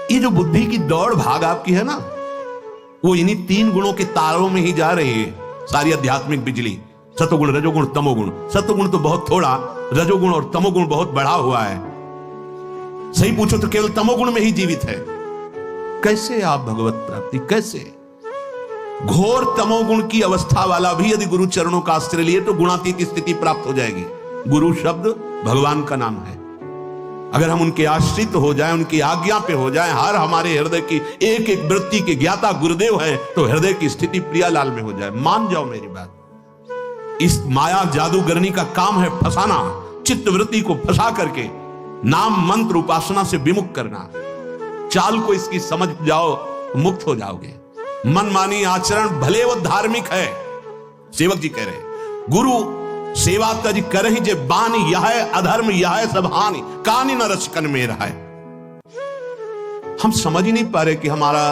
ये जो बुद्धि की दौड़ भाग आपकी है ना, वो इन्हीं 3 गुणों के तारों में ही जा रही है सारी आध्यात्मिक बिजली। सतोगुण, रजोगुण, तमोगुण। सतोगुण तो बहुत थोड़ा, रजोगुण और तमोगुण बहुत बढ़ा हुआ है। सही पूछो तो केवल तमोगुण में ही जीवित है। कैसे आप भगवत प्राप्ति, कैसे? घोर तमोगुण की अवस्था वाला भी यदि गुरु चरणों का आश्रय लिए तो गुणातीत स्थिति प्राप्त हो जाएगी। गुरु शब्द भगवान का नाम है। अगर हम उनके आश्रित हो जाएं, उनकी आज्ञा पे हो जाएं, हर हमारे हृदय की एक एक वृत्ति के ज्ञाता गुरुदेव है, तो हृदय की स्थिति प्रियालाल में हो जाए। मान जाओ मेरी बात। इस माया जादूगरनी का काम है फंसाना, चित्त वृत्ति को फंसा करके नाम मंत्र उपासना से विमुख करना। चाल को इसकी समझ जाओ, मुक्त हो जाओगे। मनमानी आचरण भले वो धार्मिक है, सेवक जी कह रहे गुरु सेवा तज करहि जे बानी, यह अधर्म यह सब हानि, कानि न रचकन में रहा। हम समझ ही नहीं पा रहे कि हमारा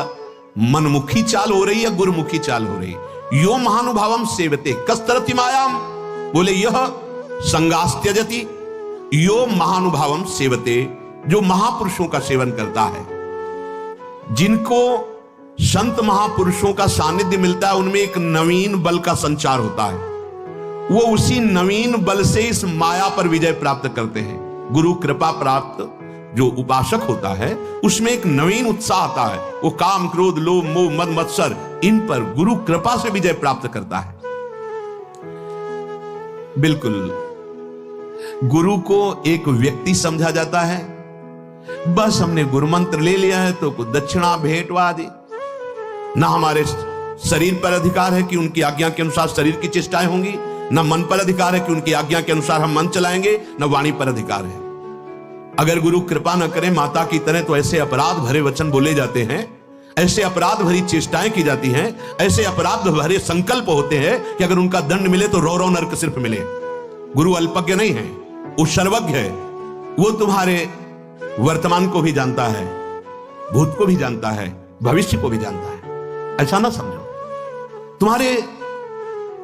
मनमुखी चाल हो रही है, गुरुमुखी चाल हो रही है। यो महानुभावम सेवते कस्तरति मायाम, बोले यह संगास त्यजति। यो महानुभावम सेवते, जो महापुरुषों का सेवन करता है, जिनको संत महापुरुषों का सानिध्य मिलता है, उनमें एक नवीन बल का संचार होता है। वो उसी नवीन बल से इस माया पर विजय प्राप्त करते हैं। गुरु कृपा प्राप्त जो उपासक होता है, उसमें एक नवीन उत्साह आता है। वो काम, क्रोध, लोभ, मोह, मद, मत्सर, इन पर गुरु कृपा से विजय प्राप्त करता है। बिल्कुल गुरु को एक व्यक्ति समझा जाता है। बस हमने गुरु मंत्र ले लिया है तो कुछ दक्षिणा भेंटवा दी। ना हमारे शरीर पर अधिकार है कि उनकी आज्ञा के अनुसार शरीर की चेष्टाएं होंगी, ना मन पर अधिकार है कि उनकी आज्ञा के अनुसार हम मन चलाएंगे, ना वाणी पर अधिकार है। अगर गुरु कृपा न करे माता की तरह, तो ऐसे अपराध भरे वचन बोले जाते हैं, ऐसे अपराध भरी चेष्टाएं की जाती हैं, ऐसे अपराध भरे संकल्प होते हैं कि अगर उनका दंड मिले तो रौ रौ नरक सिर्फ मिले। गुरु अल्पज्ञ नहीं है, वो सर्वज्ञ है। वो तुम्हारे वर्तमान को भी जानता है, भूत को भी जानता है, भविष्य को भी जानता है। ऐसा ना समझो। तुम्हारे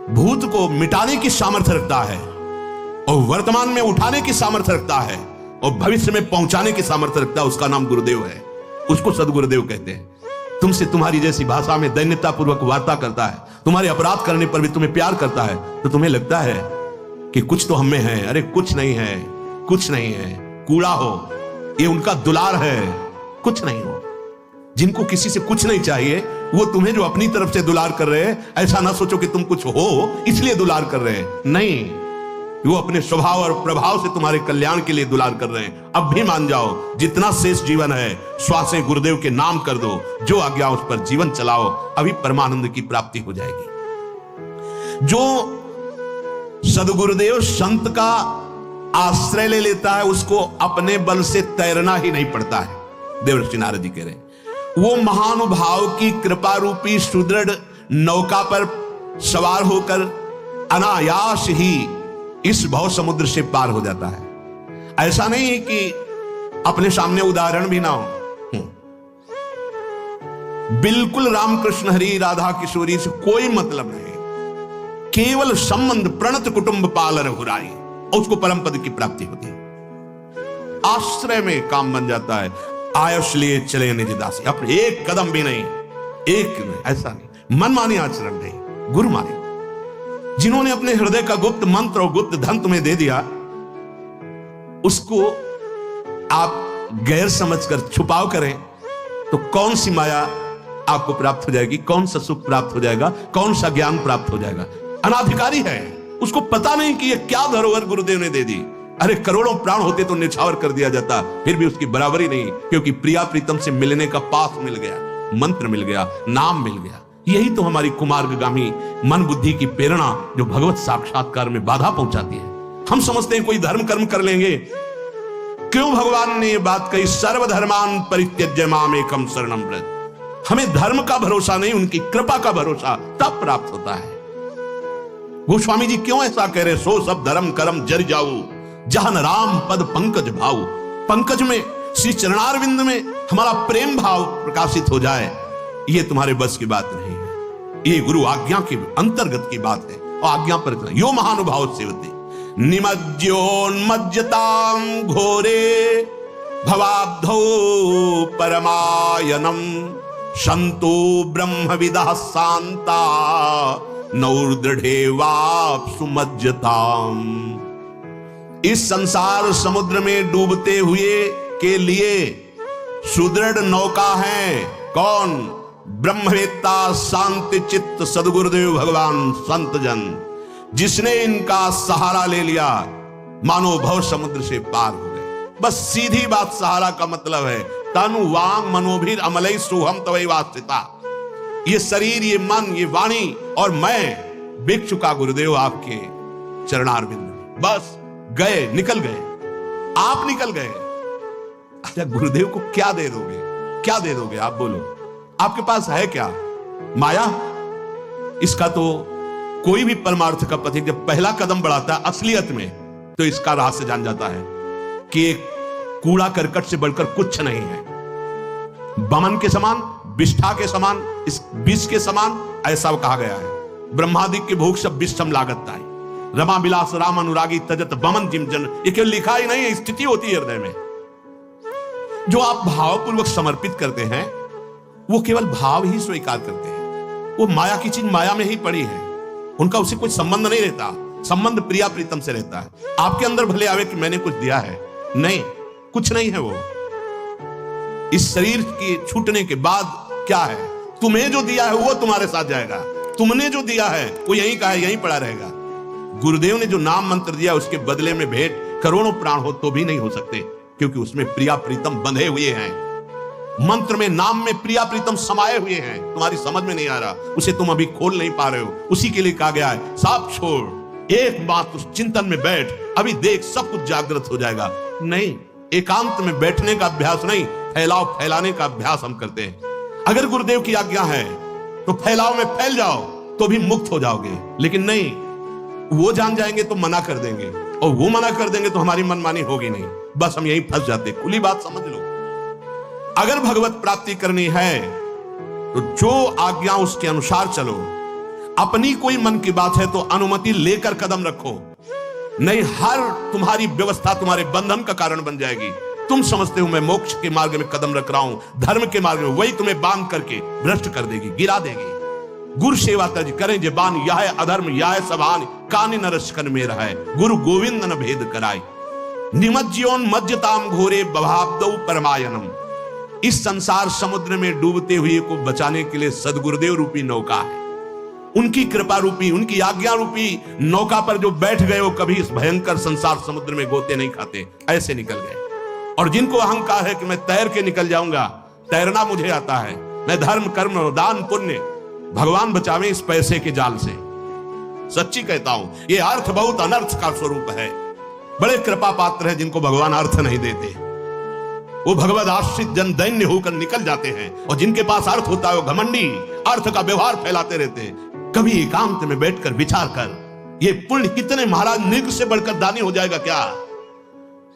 भूत को मिटाने की सामर्थ्य रखता है, और वर्तमान में उठाने की सामर्थ्य रखता है, और भविष्य में पहुंचाने की सामर्थ्य रखता है। उसका नाम गुरुदेव है, उसको सदगुरुदेव कहते हैं। तुमसे तुम्हारी जैसी भाषा में दैन्यता पूर्वक वार्ता करता है, तुम्हारे अपराध करने पर भी तुम्हें प्यार करता है, तो तुम्हें लगता है कि कुछ तो हमें है। अरे कुछ नहीं है, कुछ नहीं है, कूड़ा हो, ये उनका दुलार है, कुछ नहीं हो। जिनको किसी से कुछ नहीं चाहिए, वो तुम्हें जो अपनी तरफ से दुलार कर रहे हैं, ऐसा ना सोचो कि तुम कुछ हो इसलिए दुलार कर रहे हैं। नहीं, वो अपने स्वभाव और प्रभाव से तुम्हारे कल्याण के लिए दुलार कर रहे हैं। अब भी मान जाओ, जितना शेष जीवन है श्वासें गुरुदेव के नाम कर दो, जो आज्ञा उस पर जीवन चलाओ, अभी परमानंद की प्राप्ति हो जाएगी। जो सदगुरुदेव संत का आश्रय ले लेता है, उसको अपने बल से तैरना ही नहीं पड़ता है। देवर्षि नारद जी कह रहे हैं, वो महानुभाव की कृपा रूपी सुदृढ़ नौका पर सवार होकर अनायास ही इस भव समुद्र से पार हो जाता है। ऐसा नहीं है कि अपने सामने उदाहरण भी ना हो। बिल्कुल रामकृष्ण हरि राधा किशोरी से कोई मतलब नहीं, केवल संबंध प्रणत कुटुंब पाल रघुराई, और उसको परम पद की प्राप्ति होती है। आश्रय में काम बन जाता है। आयुष लिए चले निज दासी, अपने एक कदम भी नहीं, एक नहीं, ऐसा नहीं, मनमानी आचरण नहीं, गुरु माने। जिन्होंने अपने हृदय का गुप्त मंत्र और गुप्त धन तुम्हें दे दिया, उसको आप गैर समझकर छुपाव करें तो कौन सी माया आपको प्राप्त हो जाएगी, कौन सा सुख प्राप्त हो जाएगा, कौन सा ज्ञान प्राप्त हो जाएगा। अनाधिकारी है, उसको पता नहीं कि ये क्या धरोहर गुरुदेव ने दे दी। अरे करोड़ों प्राण होते तो निछावर कर दिया जाता, फिर भी उसकी बराबरी नहीं, क्योंकि प्रिया प्रीतम से मिलने का पास मिल गया, मंत्र मिल गया, नाम मिल गया। यही तो हमारी कुमार्गामी मन बुद्धि की प्रेरणा जो भगवत साक्षात्कार में बाधा पहुंचाती है। हम समझते हैं कोई धर्म कर्म कर लेंगे। क्यों भगवान ने ये बात कही, सर्वधर्मान परित्यज्य माम एकम शरणम व्रज। हमें धर्म का भरोसा नहीं, उनकी कृपा का भरोसा तब प्राप्त होता है। गोस्वामी जी क्यों ऐसा कह रहे, सो सब धर्म कर्म जर जाऊ जहन राम पद पंकज भाव। पंकज में, श्री चरणारविंद में हमारा प्रेम भाव प्रकाशित हो जाए, ये तुम्हारे बस की बात नहीं है। ये गुरु आज्ञा के अंतर्गत की बात है, और आज्ञा पर यो महानुभाव सेवते निमज्योन्मज्जतां घोरे भवाब्धौ परमायनम संतो ब्रह्मविदः शांता नौर्दृढ़े वाप्सु मज्जताम। इस संसार समुद्र में डूबते हुए के लिए सुदृढ़ नौका है कौन? ब्रह्मवेत्ता शांति चित्त सदगुरुदेव भगवान संत जन, जिसने इनका सहारा ले लिया मानो भव समुद्र से पार हो गए। बस सीधी बात सहारा का मतलब है तनु वांग मनोभीर अमलई सोहम तवै वास्तिता। ये शरीर, ये मन, ये वाणी और मैं बिक चुका गुरुदेव आपके चरणारविंद में। बस गए, निकल गए, आप निकल गए। अच्छा, गुरुदेव को क्या दे दोगे? क्या दे दोगे आप? बोलो, आपके पास है क्या? माया? इसका तो कोई भी परमार्थ का पथिक जब पहला कदम बढ़ाता है असलियत में, तो इसका रहस्य जान जाता है कि एक कूड़ा करकट से बढ़कर कुछ नहीं है। बमन के समान, विष्ठा के समान, इस विष के समान ऐसा कहा गया है। ब्रह्मादिक के भोग सब विषम लागत ताई, रमा विलास राम अनुरागी तजत बमन जिम जन। ये केवल लिखा ही नहीं है, स्थिति होती है हृदय में। जो आप भावपूर्वक समर्पित करते हैं वो केवल भाव ही स्वीकार करते हैं। वो माया की चीज माया में ही पड़ी है, उनका उससे कोई संबंध नहीं रहता। संबंध प्रिया प्रीतम से रहता है। आपके अंदर भले आवे कि मैंने कुछ दिया है, नहीं, कुछ नहीं है वो। इस शरीर के छूटने के बाद क्या है? तुम्हें जो दिया है वो तुम्हारे साथ जाएगा, तुमने जो दिया है वो यहीं का है, यहीं पड़ा रहेगा। गुरुदेव ने जो नाम मंत्र दिया उसके बदले में भेंट करोड़ों प्राण हो तो भी नहीं हो सकते, क्योंकि उसमें प्रिया प्रीतम बंधे हुए हैं। मंत्र में, नाम में प्रिया प्रीतम समाये हुए हैं। तुम्हारी समझ में नहीं आ रहा, उसे तुम अभी खोल नहीं पा रहे हो। उसी के लिए कहा गया है साफ छोड़, एक बात उस चिंतन में बैठ, अभी देख सब कुछ जागृत हो जाएगा। नहीं, एकांत में बैठने का अभ्यास नहीं, फैलाव फैलाने का अभ्यास हम करते हैं। अगर गुरुदेव की आज्ञा है तो फैलाव में फैल जाओ तो भी मुक्त हो जाओगे, लेकिन नहीं, वो जान जाएंगे तो मना कर देंगे, और वो मना कर देंगे तो हमारी मनमानी होगी नहीं। बस हम यही फंस जाते। खुली बात समझ लो, अगर भगवत प्राप्ति करनी है तो जो आज्ञा उसके अनुसार चलो। अपनी कोई मन की बात है तो अनुमति लेकर कदम रखो, नहीं हर तुम्हारी व्यवस्था तुम्हारे बंधन का कारण बन जाएगी। तुम समझते हो मैं मोक्ष के मार्ग में कदम रख रहा हूं, धर्म के मार्ग में, वही तुम्हें बांध करके भ्रष्ट कर देगी, गिरा देगी। गुरु सेवा तज करें जे बान, यह है अधर्म, यह है सभान, कानि नरस कर में रहा है, गुरु गोविंद न भेद कराए। निमज्योन मज्जताम घोरे बभाब्दौ परमायनम। इस संसार समुद्र में डूबते हुए को बचाने के लिए सदगुरुदेव रूपी नौका है। उनकी कृपा रूपी, उनकी आज्ञा रूपी नौका पर जो बैठ गए वो कभी इस भयंकर संसार समुद्र में गोते नहीं खाते, ऐसे निकल गए। और जिनको अहंकार है कि मैं तैर के निकल जाऊंगा, तैरना मुझे आता है, मैं धर्म कर्म दान पुण्य, भगवान बचावे इस पैसे के जाल से। सच्ची कहता हूं, ये अर्थ बहुत अनर्थ का स्वरूप है। बड़े कृपा पात्र है जिनको भगवान अर्थ नहीं देते, वो भगवद आश्रित जन दैन्य होकर निकल जाते हैं। और जिनके पास अर्थ होता है वो घमंडी अर्थ का व्यवहार फैलाते रहते हैं। कभी एकांत में बैठकर विचार कर, ये पुण्य कितने महाराज नृग से बढ़कर दानी हो जाएगा क्या?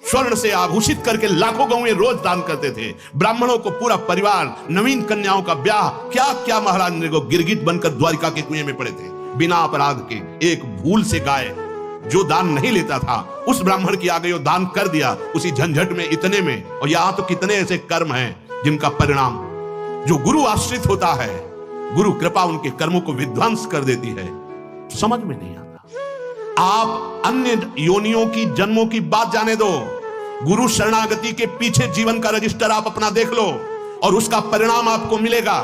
स्वर्ण से आभूषित करके लाखों गौएं रोज दान करते थे, ब्राह्मणों को पूरा परिवार, नवीन कन्याओं का ब्याह, क्या क्या महाराज नृगो गिरगिट बनकर द्वारिका के कुएं में पड़े थे बिना अपराध के। एक भूल से गाय जो दान नहीं लेता था उस ब्राह्मण की आ गई, दान कर दिया उसी झंझट में, इतने में। और यहां तो कितने ऐसे कर्म हैं जिनका परिणाम, जो गुरु आश्रित होता है, गुरु कृपा उनके कर्मों को विध्वंस कर देती है, समझ में नहीं आता। आप अन्य योनियों की जन्मों की बात जाने दो, गुरु शरणागति के पीछे जीवन का रजिस्टर आप अपना देख लो और उसका परिणाम आपको मिलेगा।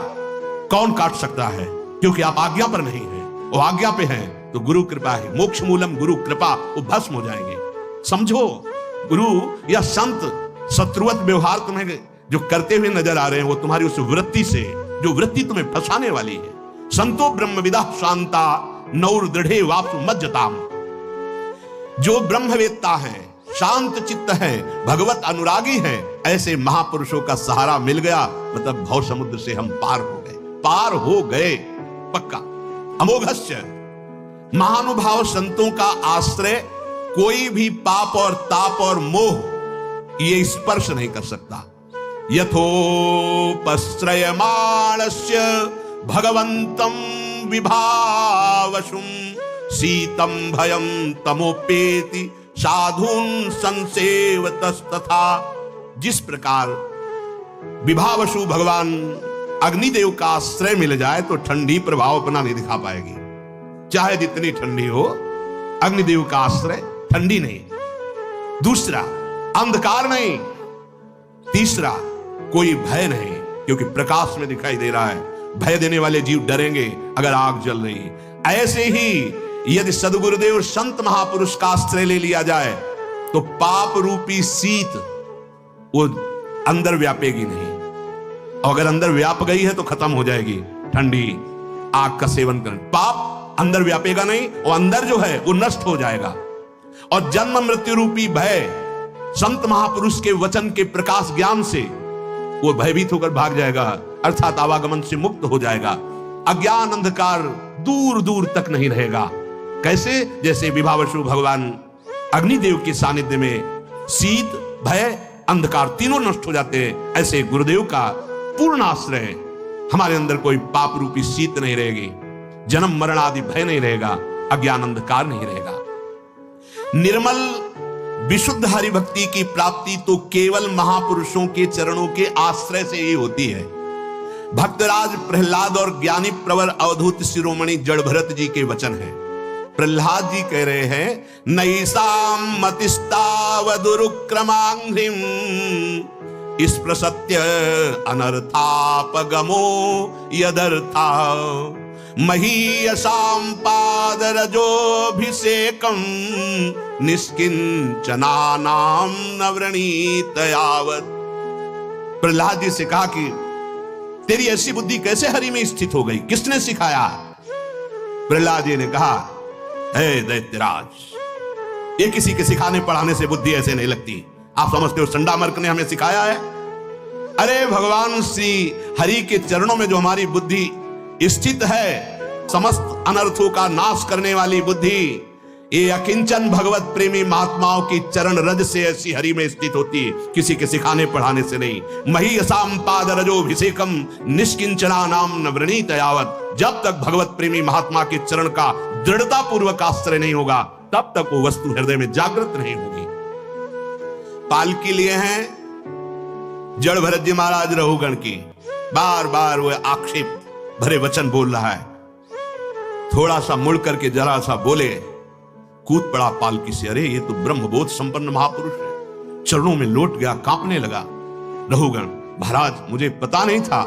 कौन काट सकता है? क्योंकि आप आज्ञा पर नहीं है, वो आज्ञा पे है तो गुरु कृपा है। मोक्ष मूलम गुरु कृपा, वो भस्म हो जाएंगे। समझो, गुरु या संत शत्रुवत व्यवहार तुम्हें जो करते हुए नजर आ रहे हैं वो तुम्हारी उस वृत्ति से, जो वृत्ति तुम्हें फंसाने वाली है। संतो ब्रह्मविदा शांता नौर दृढ़े वाप्सु मज्जताम। जो ब्रह्मवेत्ता है, शांत चित्त है, भगवत अनुरागी है, ऐसे महापुरुषों का सहारा मिल गया, मतलब भव समुद्र से हम पार हो गए। पार हो गए पक्का। अमोघस्य, महानुभाव संतों का आश्रय कोई भी पाप और ताप और मोह ये स्पर्श नहीं कर सकता। यथोपश्रयमाणस्य भगवंतं विभावशुं शीतं भयं तमोपेति साधून् संसेवतस्तथा जिस प्रकार विभावशु भगवान अग्निदेव का आश्रय मिल जाए तो ठंडी प्रभाव अपना नहीं दिखा पाएगी। चाहे जितनी ठंडी हो, अग्निदेव का आश्रय ठंडी नहीं। दूसरा, अंधकार नहीं। तीसरा, कोई भय नहीं, क्योंकि प्रकाश में दिखाई दे रहा है। भय देने वाले जीव डरेंगे अगर आग जल रही। ऐसे ही यदि सदगुरुदेव संत महापुरुष का आश्रय ले लिया जाए तो पाप रूपी शीत वो अंदर व्यापेगी नहीं, और अगर अंदर व्याप गई है तो खत्म हो जाएगी। ठंडी आग का सेवन करें, पाप अंदर व्यापेगा नहीं, और अंदर जो है वो नष्ट हो जाएगा। और जन्म मृत्यु रूपी भय संत महापुरुष के वचन के प्रकाश ज्ञान से वो भयभीत होकर भाग जाएगा, अर्थात आवागमन से मुक्त हो जाएगा। अज्ञान अंधकार दूर दूर तक नहीं रहेगा। कैसे? जैसे विभावशु भगवान अग्निदेव के सानिध्य में शीत, भय, अंधकार तीनों नष्ट हो जाते हैं, ऐसे गुरुदेव का पूर्ण आश्रय हमारे अंदर कोई पाप रूपी शीत नहीं रहेगी, जन्म मरण आदि भय नहीं रहेगा, अज्ञान अंधकार नहीं रहेगा। निर्मल विशुद्ध हरि भक्ति की प्राप्ति तो केवल महापुरुषों के चरणों के आश्रय से ही होती है। भक्तराज प्रहलाद और ज्ञानी प्रवर अवधूत शिरोमणि जड़ भरत जी के वचन हैं। प्रहलाद जी कह रहे हैं, नैसाम मतिस्तावदुरुक्रमांघ्रिम स्पृशत्य अनर्थापगमो यदर्था महीयसाम पादरजोभिषेकम निष्किंचनानाम नवरणीत यावत। प्रहलाद जी से कहा कि तेरी ऐसी बुद्धि कैसे हरि में स्थित हो गई, किसने सिखाया? प्रहलाद जी ने कहा, हे दैत्यराज, ये किसी के सिखाने पढ़ाने से बुद्धि ऐसे नहीं लगती। आप समझते हो संडामर्क ने हमें सिखाया है? अरे भगवान श्री हरि के चरणों में जो हमारी बुद्धि स्थित है, समस्त अनर्थों का नाश करने वाली बुद्धि, ये अकिंचन भगवत प्रेमी महात्माओं की चरण रज से ऐसी हरि में स्थित होती है, किसी के सिखाने पढ़ाने से नहीं। मही असाम पाद रजोभिषेकम निष्किंचना नाम नवरणीत यावत। जब तक भगवत प्रेमी महात्मा के चरण का दृढ़ता पूर्वक आश्रय नहीं होगा, तब तक वो वस्तु हृदय में जागृत नहीं होगी। पालकी लिए हैं जड़ भरत जी महाराज रहुगण की, बार बार वो आक्षेप भरे वचन बोल रहा है। थोड़ा सा मुड़ करके जरा सा बोले, कूद पड़ा पालकी से। अरे ये तो ब्रह्मबोध संपन्न महापुरुष है। चरणों में लौट गया, कांपने लगा। रहुगण, महाराज मुझे पता नहीं था,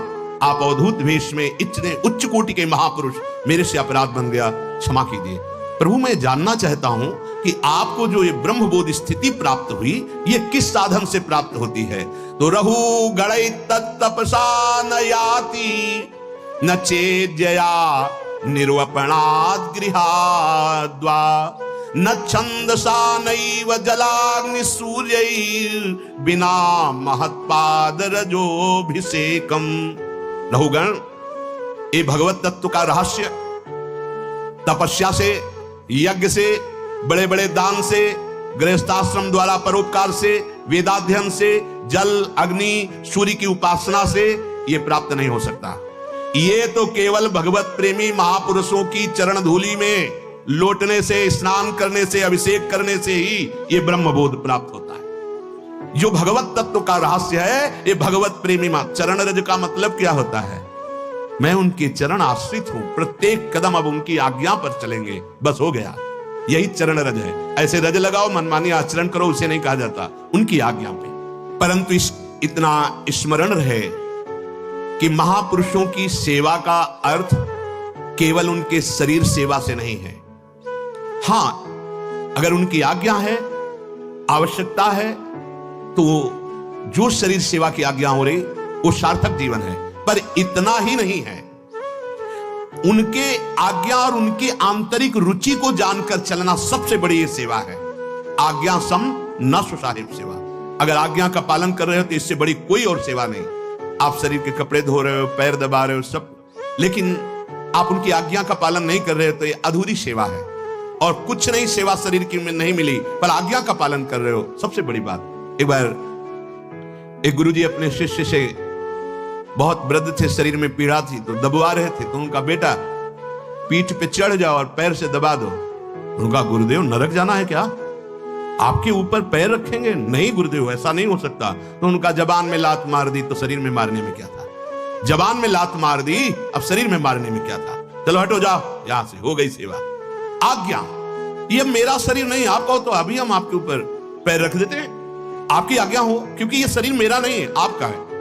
आप अवधूत वेश में इतने उच्च कोटि के महापुरुष, मेरे से अपराध बन गया, क्षमा कीजिए। प्रभु मैं जानना चाहता हूं कि आपको जो ये ब्रह्मबोध स्थिति प्राप्त हुई, ये किस साधन से प्राप्त होती है? तो रहु गणै तत्तपसा न याति न चेज्जया निर्वपणाद् गृहाद्वा न छंदसा नैव जलाग्नि सूर्यैर् बिना महत्पाद रजोभिषेकम। रहुगण, ये भगवत तत्व का रहस्य तपस्या से, यज्ञ से, बड़े बड़े दान से, गृहस्थाश्रम द्वारा परोपकार से, वेदाध्ययन से, जल, अग्नि, सूर्य की उपासना से ये प्राप्त नहीं हो सकता। ये तो केवल भगवत प्रेमी महापुरुषों की चरण धूलि में लौटने से, स्नान करने से, अभिषेक करने से ही ये ब्रह्मबोध प्राप्त होता है। जो भगवत तत्व का रहस्य है, ये भगवत प्रेमी चरण रज का मतलब क्या होता है? मैं उनके चरण आश्रित हूं, प्रत्येक कदम अब उनकी आज्ञा पर चलेंगे, बस हो गया। यही चरण रज है। ऐसे रज लगाओ, मनमानी आचरण करो, उसे नहीं कहा जाता, उनकी आज्ञा पे। परंतु इतना स्मरण रहे कि महापुरुषों की सेवा का अर्थ केवल उनके शरीर सेवा से नहीं है। हां, अगर उनकी आज्ञा है, आवश्यकता है, तो जो शरीर सेवा की आज्ञा हो रही वो सार्थक जीवन है। पर इतना ही नहीं है, उनके आज्ञा और उनकी आंतरिक रुचि को जानकर चलना सबसे बड़ी ये सेवा है। आज्ञा सम न सुसाहिब सेवा। अगर आज्ञा का पालन कर रहे हो तो इससे बड़ी कोई और सेवा नहीं। आप शरीर के कपड़े धो रहे हो, पैर दबा रहे हो, सब, लेकिन आप उनकी आज्ञा का पालन नहीं कर रहे हो तो ये अधूरी सेवा है। और कुछ नहीं सेवा शरीर की में नहीं मिली, पर आज्ञा का पालन कर रहे हो, सबसे बड़ी बात। एक बार एक गुरुजी अपने शिष्य से, बहुत वृद्ध थे, शरीर में पीड़ा थी, तो दबवा रहे थे, तो उनका बेटा पीठ पे चढ़ जाओ और पैर से दबा दो। उनका, गुरुदेव नरक जाना है क्या? आपके ऊपर पैर रखेंगे? नहीं गुरुदेव, ऐसा नहीं हो सकता। तो उनका जबान में लात मार दी तो शरीर में मारने में क्या था? जबान में लात मार दी, अब शरीर में मारने में क्या था? चलो हटो, जाओ यहां से, हो गई सेवा। आज्ञा, ये मेरा शरीर नहीं, आप कहो तो अभी हम आपके ऊपर पैर रख देते हैं, आपकी आज्ञा हो, क्योंकि ये शरीर मेरा नहीं है, आपका है।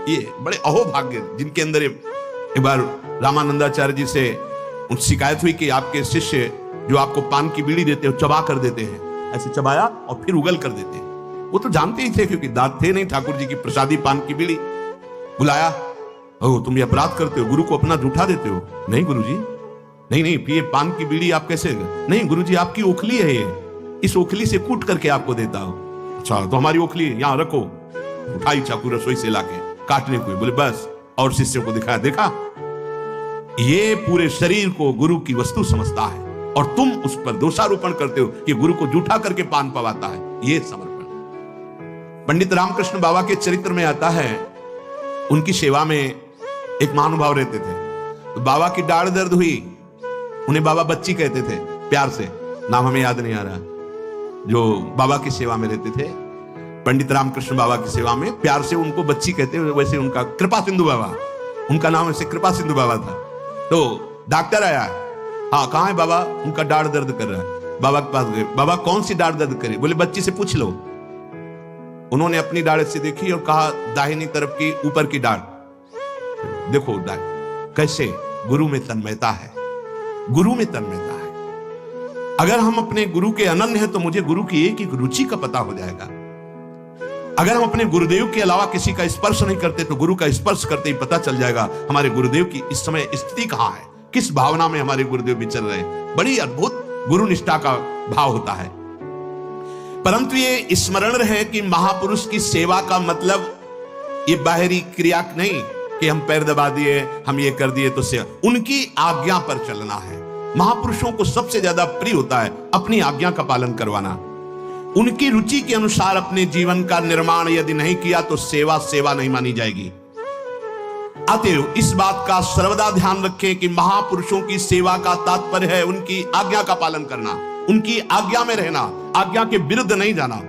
ये बड़े अहोभाग्य जिनके अंदर। एक बार रामानंदाचार्य जी से शिकायत हुई कि आपके शिष्य जो आपको पान की बीड़ी देते हो चबा कर देते हैं, ऐसे चबाया और फिर उगल कर देते हैं। वो तो जानते ही थे क्योंकि दांत थे नहीं, ठाकुर जी की प्रसादी पान की बीड़ी। बुलाया, ओ तुम ये अपराध करते हो, गुरु को अपना जूठा देते हो। नहीं गुरुजी, नहीं नहीं, ये पान की बीड़ी आप कैसे? नहीं गुरुजी, आपकी ओखली है ये, इस ओखली से कूट करके आपको देता हूं। अच्छा, तो हमारी ओखली यहां रखो। उठाई चाकू रसोई से लाके काटने को, बोले बस, और शिष्यों को दिखाया, देखा ये पूरे शरीर को गुरु की वस्तु समझता है और तुम उस पर दोषारोपण करते हो कि गुरु को जूठा करके पान पवाता है। ये समर्पण। पंडित रामकृष्ण बाबा के चरित्र में आता है, उनकी सेवा में एक महानुभाव रहते थे। तो बाबा की दाढ़ दर्द हुई, उन्हें बाबा बच्ची कहते थे प्यार से, नाम हमें याद नहीं आ रहा, जो बाबा की सेवा में रहते थे, पंडित रामकृष्ण बाबा की सेवा में प्यार से उनको बच्ची कहते हैं। वैसे उनका कृपा सिंधु बाबा, उनका नाम वैसे कृपा सिंधु बाबा था। तो डॉक्टर आया, हाँ कहाँ है बाबा? उनका दाढ़ दर्द कर रहा है। बाबा के पास गए, बाबा कौन सी दाढ़ दर्द करे? बोले बच्ची से पूछ लो। उन्होंने अपनी दाढ़ से देखी और कहा दाहिनी तरफ की ऊपर की दाढ़ देखो। दाढ़ कैसे? गुरु में तन्मयता है, गुरु में तन्मयता है। अगर हम अपने गुरु के अनन्य हैं तो मुझे गुरु की एक एक रुचि का पता हो जाएगा। अगर हम अपने गुरुदेव के अलावा किसी का स्पर्श नहीं करते तो गुरु का स्पर्श करते ही पता चल जाएगा हमारे गुरुदेव की इस समय स्थिति कहां है, किस भावना में हमारे गुरुदेव विचर रहे हैं। बड़ी अद्भुत गुरु निष्ठा का भाव होता है। परंतु ये स्मरण रहे कि महापुरुष की सेवा का मतलब ये बाहरी क्रिया नहीं कि हम पैर दबा दिए, हम ये कर दिए तो सेवा। उनकी आज्ञा पर चलना है। महापुरुषों को सबसे ज्यादा प्रिय होता है अपनी आज्ञा का पालन करवाना। उनकी रुचि के अनुसार अपने जीवन का निर्माण यदि नहीं किया तो सेवा सेवा नहीं मानी जाएगी। अतएव इस बात का सर्वदा ध्यान रखें कि महापुरुषों की सेवा का तात्पर्य है उनकी आज्ञा का पालन करना, उनकी आज्ञा में रहना, आज्ञा के विरुद्ध नहीं जाना।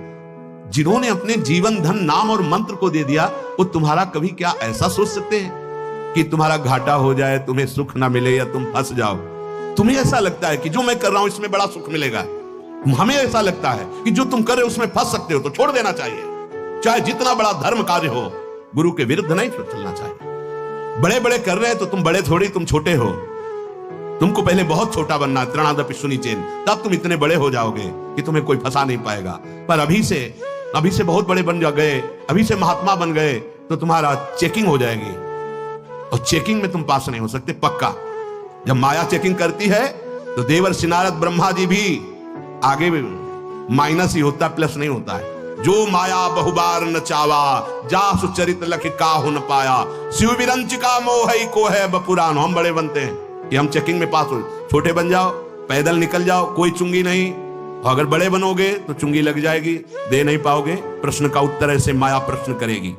जिन्होंने अपने जीवन धन नाम और मंत्र को दे दिया वो तुम्हारा कभी क्या ऐसा सोच सकते हैं कि तुम्हारा घाटा हो जाए, तुम्हें सुख ना मिले या तुम फंस जाओ? तुम्हें ऐसा लगता है कि जो मैं कर रहा हूं इसमें बड़ा सुख मिलेगा। हमें ऐसा लगता है कि जो तुम कर रहे हो उसमें फंस सकते हो तो छोड़ देना चाहिए। चाहे जितना बड़ा धर्म कार्य हो, गुरु के विरुद्ध नहीं चलना चाहिए। बड़े बड़े कर रहे हैं तो तुम बड़े थोड़ी, तुम छोटे हो। तुमको पहले बहुत छोटा बनना है, त्रणादपि सुनिचेन, तब तुम इतने बड़े हो जाओगे कि तुम्हें कोई फंसा नहीं पाएगा। पर अभी से बहुत बड़े बन गए, अभी से महात्मा बन गए तो तुम्हारा चेकिंग हो जाएगी और चेकिंग में तुम पास नहीं हो सकते पक्का। जब माया चेकिंग करती है तो देवर्षि नारद ब्रह्मा जी भी आगे माइनस ही होता है, प्लस नहीं होता है। जो माया बहुबार न चावा, जा सुचरित लख काहु न पाया, शिव विरंच का मोह को है बपुरान। हम बड़े बनते हैं कि हम चेकिंग में पास हो। छोटे बन जाओ, पैदल निकल जाओ, कोई चुंगी नहीं। अगर बड़े बनोगे तो चुंगी लग जाएगी, दे नहीं पाओगे। प्रश्न का उत्तर ऐसे माया प्रश्न करेगी।